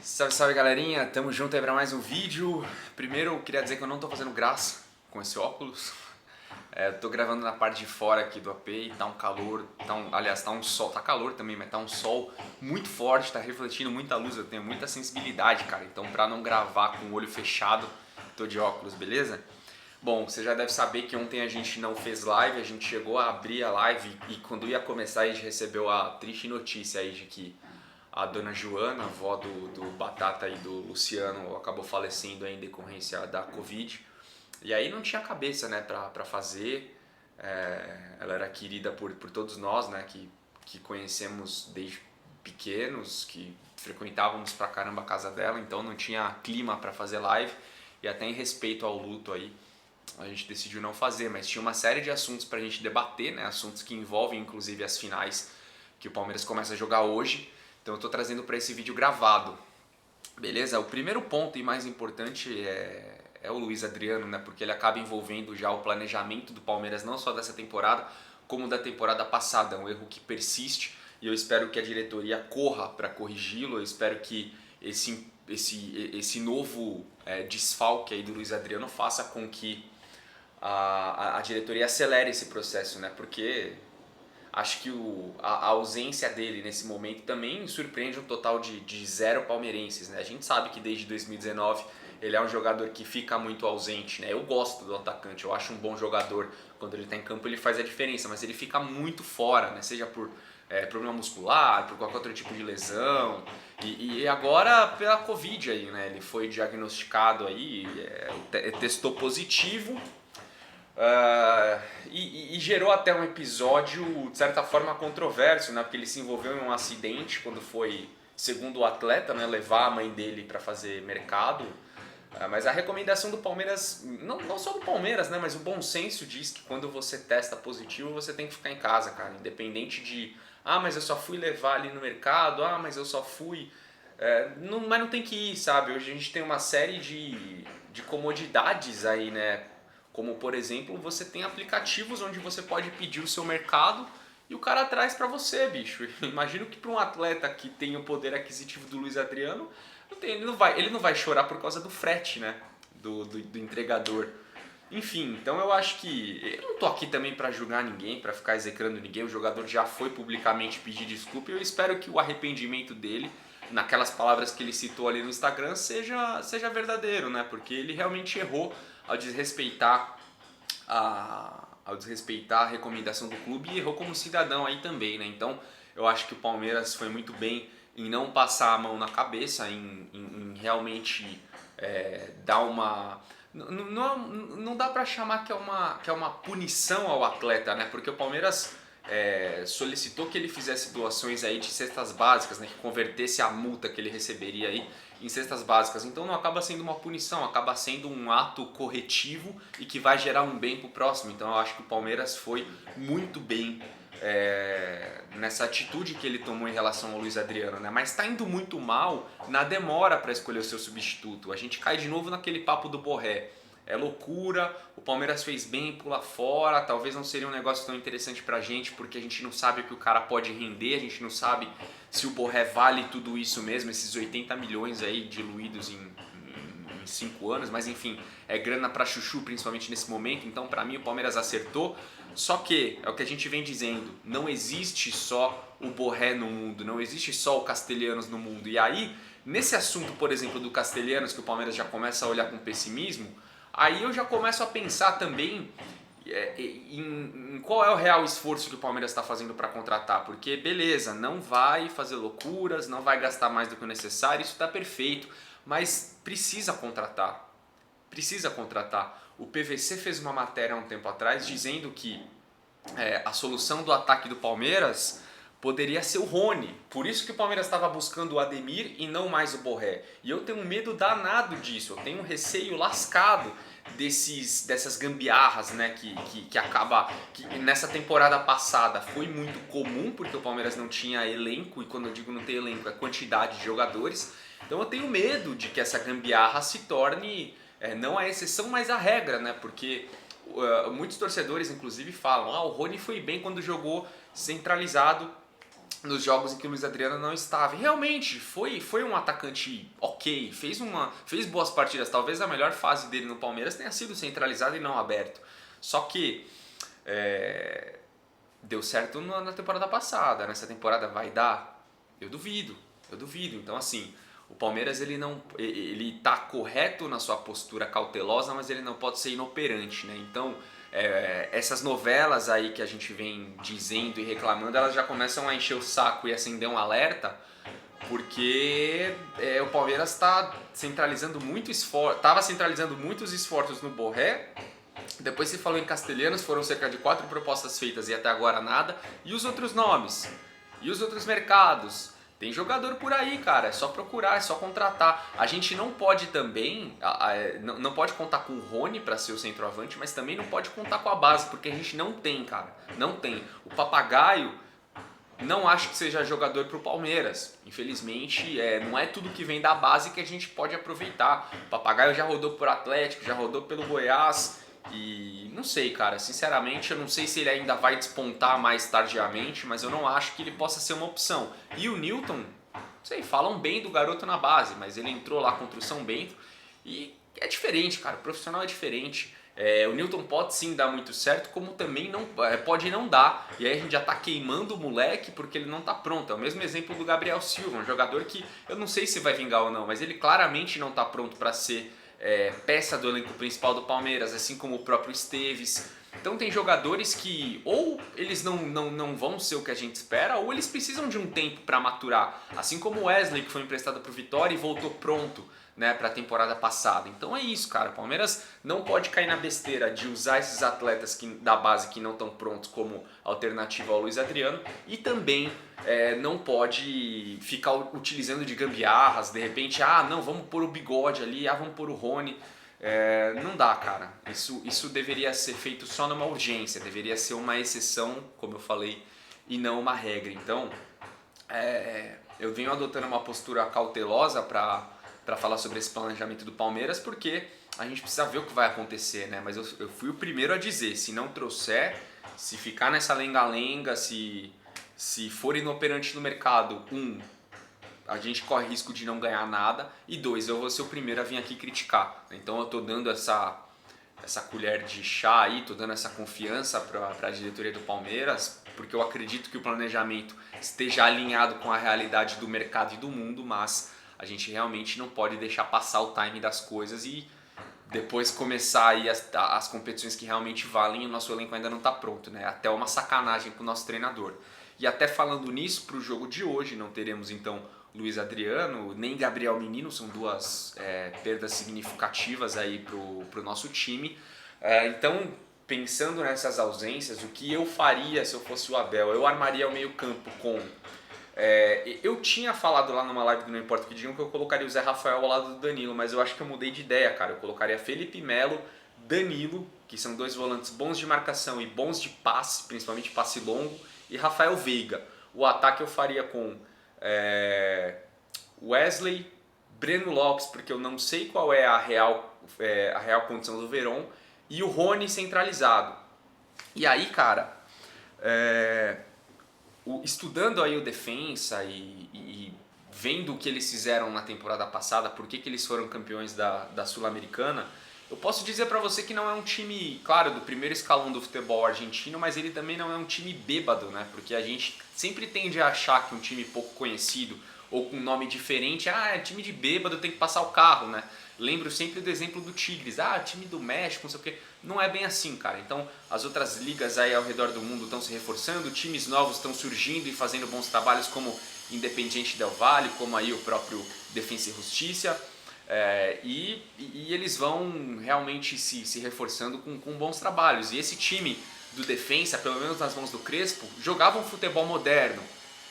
Salve, salve galerinha, tamo junto aí pra mais um vídeo. Primeiro eu queria dizer que eu não tô fazendo graça com esse óculos. Eu tô gravando na parte de fora aqui do AP e tá um calor, aliás, tá um sol, tá calor também, mas tá um sol muito forte, tá refletindo muita luz, eu tenho muita sensibilidade, cara. Então pra não gravar com o olho fechado, tô de óculos, beleza? Bom, você já deve saber que ontem a gente não fez live, a gente chegou a abrir a live e quando ia começar a gente recebeu a triste notícia aí de que a dona Joana, avó do Batata e do Luciano, acabou falecendo em decorrência da Covid. E aí não tinha cabeça, né, pra fazer. Ela era querida por todos nós, né, que conhecemos desde pequenos, que frequentávamos pra caramba a casa dela, então não tinha clima pra fazer live. E até em respeito ao luto aí, a gente decidiu não fazer, mas tinha uma série de assuntos pra gente debater, né, assuntos que envolvem inclusive as finais que o Palmeiras começa a jogar hoje. Então eu estou trazendo para esse vídeo gravado, beleza? O primeiro ponto e mais importante é o Luiz Adriano, né? Porque ele acaba envolvendo já o planejamento do Palmeiras, não só dessa temporada, como da temporada passada. É um erro que persiste e eu espero que a diretoria corra para corrigi-lo. Eu espero que esse novo desfalque aí do Luiz Adriano faça com que a diretoria acelere esse processo, né? Porque acho que a ausência dele nesse momento também surpreende um total de zero palmeirenses, né? A gente sabe que desde 2019 ele é um jogador que fica muito ausente, né? Eu gosto do atacante, eu acho um bom jogador. Quando ele está em campo ele faz a diferença, mas ele fica muito fora, né? Seja por problema muscular, por qualquer outro tipo de lesão. E agora pela Covid aí, né? Ele foi diagnosticado aí, testou positivo. E gerou até um episódio, de certa forma, controverso, né? Porque ele se envolveu em um acidente quando foi, segundo o atleta, né, levar a mãe dele para fazer mercado. Mas a recomendação do Palmeiras, não só do Palmeiras, né, mas o bom senso diz que quando você testa positivo, você tem que ficar em casa, cara. Independente de, mas eu só fui levar ali no mercado, mas eu só fui... mas não tem que ir, sabe? Hoje a gente tem uma série de comodidades aí, né? Como, por exemplo, você tem aplicativos onde você pode pedir o seu mercado e o cara traz para você, bicho. Imagino que para um atleta que tem o poder aquisitivo do Luiz Adriano, ele não vai chorar por causa do frete, né? Do entregador. Enfim, então eu acho que... Eu não tô aqui também para julgar ninguém, para ficar execrando ninguém. O jogador já foi publicamente pedir desculpa e eu espero que o arrependimento dele, naquelas palavras que ele citou ali no Instagram, seja verdadeiro, né? Porque ele realmente errou ao desrespeitar a recomendação do clube e errou como cidadão aí também, né? Então eu acho que o Palmeiras foi muito bem em não passar a mão na cabeça, em realmente dar uma... Não dá pra chamar que é uma punição ao atleta, né? Porque o Palmeiras solicitou que ele fizesse doações aí de cestas básicas, né? Que convertesse a multa que ele receberia aí em cestas básicas. Então não acaba sendo uma punição, acaba sendo um ato corretivo e que vai gerar um bem pro próximo. Então eu acho que o Palmeiras foi muito bem nessa atitude que ele tomou em relação ao Luiz Adriano, né? Mas está indo muito mal na demora para escolher o seu substituto. A gente cai de novo naquele papo do Borré. É loucura, o Palmeiras fez bem, pula fora, talvez não seria um negócio tão interessante pra gente, porque a gente não sabe o que o cara pode render, a gente não sabe se o Borré vale tudo isso mesmo, esses 80 milhões aí diluídos em 5 anos, mas enfim, é grana pra chuchu, principalmente nesse momento, então pra mim o Palmeiras acertou. Só que, é o que a gente vem dizendo, não existe só o Borré no mundo, não existe só o Castelhanos no mundo. E aí, nesse assunto, por exemplo, do Castelhanos, que o Palmeiras já começa a olhar com pessimismo, aí eu já começo a pensar também em qual é o real esforço que o Palmeiras está fazendo para contratar. Porque, beleza, não vai fazer loucuras, não vai gastar mais do que o necessário, isso está perfeito, mas precisa contratar. Precisa contratar. O PVC fez uma matéria há um tempo atrás dizendo que a solução do ataque do Palmeiras poderia ser o Rony. Por isso que o Palmeiras estava buscando o Ademir e não mais o Borré. E eu tenho um medo danado disso, eu tenho um receio lascado dessas gambiarras, né, que nessa temporada passada foi muito comum, porque o Palmeiras não tinha elenco, e quando eu digo não tem elenco é quantidade de jogadores. Então eu tenho medo de que essa gambiarra se torne não a exceção, mas a regra, né? Porque muitos torcedores, inclusive, falam: o Rony foi bem quando jogou centralizado nos jogos em que o Luiz Adriano não estava. E realmente, foi um atacante ok, fez boas partidas. Talvez a melhor fase dele no Palmeiras tenha sido centralizado e não aberto. Só que deu certo na temporada passada. Nessa temporada vai dar? Eu duvido. Então, assim, o Palmeiras ele tá correto na sua postura cautelosa, mas ele não pode ser inoperante, né? Então, essas novelas aí que a gente vem dizendo e reclamando, elas já começam a encher o saco e acender um alerta, porque o Palmeiras está centralizando muito esforço, estava centralizando muitos esforços no Borré. Depois se falou em castelhanos, foram cerca de 4 propostas feitas e até agora nada. E os outros nomes? E os outros mercados? Tem jogador por aí, cara, é só procurar, é só contratar. A gente não pode também, não pode contar com o Rony para ser o centroavante, mas também não pode contar com a base, porque a gente não tem, cara, não tem. O Papagaio não acho que seja jogador pro Palmeiras, infelizmente, não é tudo que vem da base que a gente pode aproveitar. O Papagaio já rodou por Atlético, já rodou pelo Goiás, e não sei, cara, sinceramente eu não sei se ele ainda vai despontar mais tardiamente, mas eu não acho que ele possa ser uma opção. E o Newton, não sei, falam bem do garoto na base, mas ele entrou lá contra o São Bento e é diferente, cara, o profissional é diferente. O Newton pode sim dar muito certo, como também pode não dar. E aí a gente já tá queimando o moleque porque ele não tá pronto. É o mesmo exemplo do Gabriel Silva, um jogador que eu não sei se vai vingar ou não, mas ele claramente não tá pronto para ser peça do elenco principal do Palmeiras, assim como o próprio Esteves. Então tem jogadores que ou eles não vão ser o que a gente espera, ou eles precisam de um tempo para maturar. Assim como o Wesley, que foi emprestado para o Vitória e voltou pronto, né, para a temporada passada. Então é isso, cara. O Palmeiras não pode cair na besteira de usar esses atletas da base que não estão prontos como alternativa ao Luiz Adriano, e também não pode ficar utilizando de gambiarras, de repente, não, vamos pôr o Bigode ali, vamos pôr o Rony. Não dá, cara. Isso deveria ser feito só numa urgência, deveria ser uma exceção, como eu falei, e não uma regra. Então, eu venho adotando uma postura cautelosa para falar sobre esse planejamento do Palmeiras, porque a gente precisa ver o que vai acontecer, né? Mas eu fui o primeiro a dizer, se não trouxer, se ficar nessa lenga-lenga, se for inoperante no mercado, a gente corre risco de não ganhar nada, e 2, eu vou ser o primeiro a vir aqui criticar. Então eu tô dando essa colher de chá aí, tô dando essa confiança para a diretoria do Palmeiras, porque eu acredito que o planejamento esteja alinhado com a realidade do mercado e do mundo, mas a gente realmente não pode deixar passar o time das coisas e depois começar aí as competições que realmente valem, e o nosso elenco ainda não está pronto, né? Até uma sacanagem pro nosso treinador. E até falando nisso, pro jogo de hoje, não teremos então Luiz Adriano, nem Gabriel Menino, são duas perdas significativas aí pro nosso time. Então, pensando nessas ausências, o que eu faria se eu fosse o Abel? Eu armaria o meio campo com... eu tinha falado lá numa live do Não Importa o Que Digam que eu colocaria o Zé Rafael ao lado do Danilo, mas eu acho que eu mudei de ideia, cara. Eu colocaria Felipe Melo, Danilo, que são dois volantes bons de marcação e bons de passe, principalmente passe longo, e Rafael Veiga. O ataque eu faria com Wesley, Breno Lopes, porque eu não sei qual é a real condição do Verón, e o Rony centralizado. E aí, cara, estudando aí o defensa e vendo o que eles fizeram na temporada passada, por que eles foram campeões da Sul-Americana, eu posso dizer pra você que não é um time, claro, do primeiro escalão do futebol argentino, mas ele também não é um time bêbado, né? Porque a gente sempre tende a achar que um time pouco conhecido ou com um nome diferente, é time de bêbado, tem que passar o carro, né? Lembro sempre do exemplo do Tigres, time do México, não sei o quê. Não é bem assim, cara. Então, as outras ligas aí ao redor do mundo estão se reforçando, times novos estão surgindo e fazendo bons trabalhos, como Independiente Del Valle, como aí o próprio Defensa e Justiça. E eles vão realmente se reforçando com bons trabalhos. E esse time do Defensa, pelo menos nas mãos do Crespo, jogava um futebol moderno.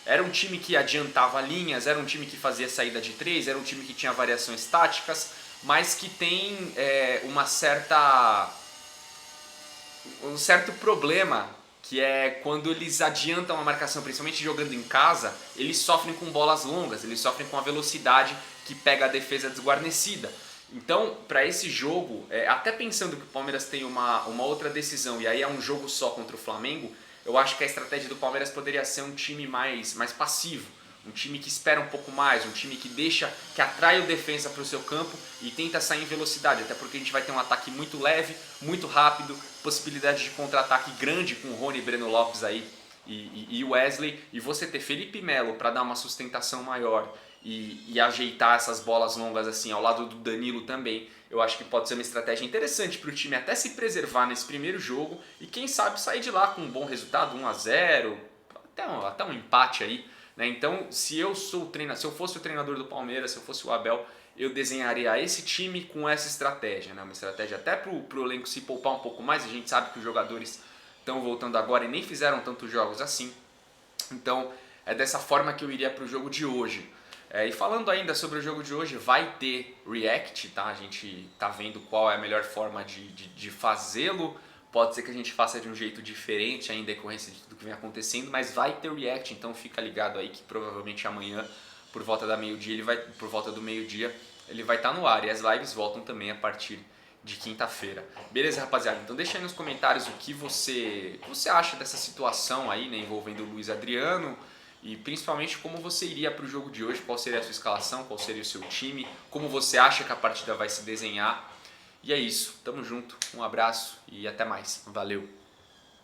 Era um time que adiantava linhas, era um time que fazia saída de 3, era um time que tinha variações táticas, mas que tem um certo problema, que é quando eles adiantam a marcação, principalmente jogando em casa, eles sofrem com bolas longas, eles sofrem com a velocidade que pega a defesa desguarnecida. Então, para esse jogo, até pensando que o Palmeiras tem uma outra decisão, e aí é um jogo só contra o Flamengo, eu acho que a estratégia do Palmeiras poderia ser um time mais passivo, um time que espera um pouco mais, um time que atrai o defensa para o seu campo e tenta sair em velocidade, até porque a gente vai ter um ataque muito leve, muito rápido, possibilidade de contra-ataque grande com o Rony e Breno Lopes aí e Wesley, e você ter Felipe Melo para dar uma sustentação maior e ajeitar essas bolas longas assim ao lado do Danilo também, eu acho que pode ser uma estratégia interessante para o time até se preservar nesse primeiro jogo e quem sabe sair de lá com um bom resultado, 1-0, até um empate aí, né? Então, se eu fosse o treinador do Palmeiras, se eu fosse o Abel, eu desenharia esse time com essa estratégia, né? Uma estratégia até para o elenco se poupar um pouco mais. A gente sabe que os jogadores estão voltando agora e nem fizeram tantos jogos assim. Então, é dessa forma que eu iria para o jogo de hoje. E falando ainda sobre o jogo de hoje, vai ter react, tá? A gente tá vendo qual é a melhor forma de fazê-lo. Pode ser que a gente faça de um jeito diferente em decorrência de tudo que vem acontecendo, mas vai ter react, então fica ligado aí que provavelmente amanhã, por volta do meio-dia, ele vai estar no ar. E as lives voltam também a partir de quinta-feira. Beleza, rapaziada? Então deixa aí nos comentários o que você acha dessa situação aí, né, envolvendo o Luiz Adriano e principalmente como você iria para o jogo de hoje, qual seria a sua escalação, qual seria o seu time, como você acha que a partida vai se desenhar. E é isso, tamo junto, um abraço e até mais, valeu!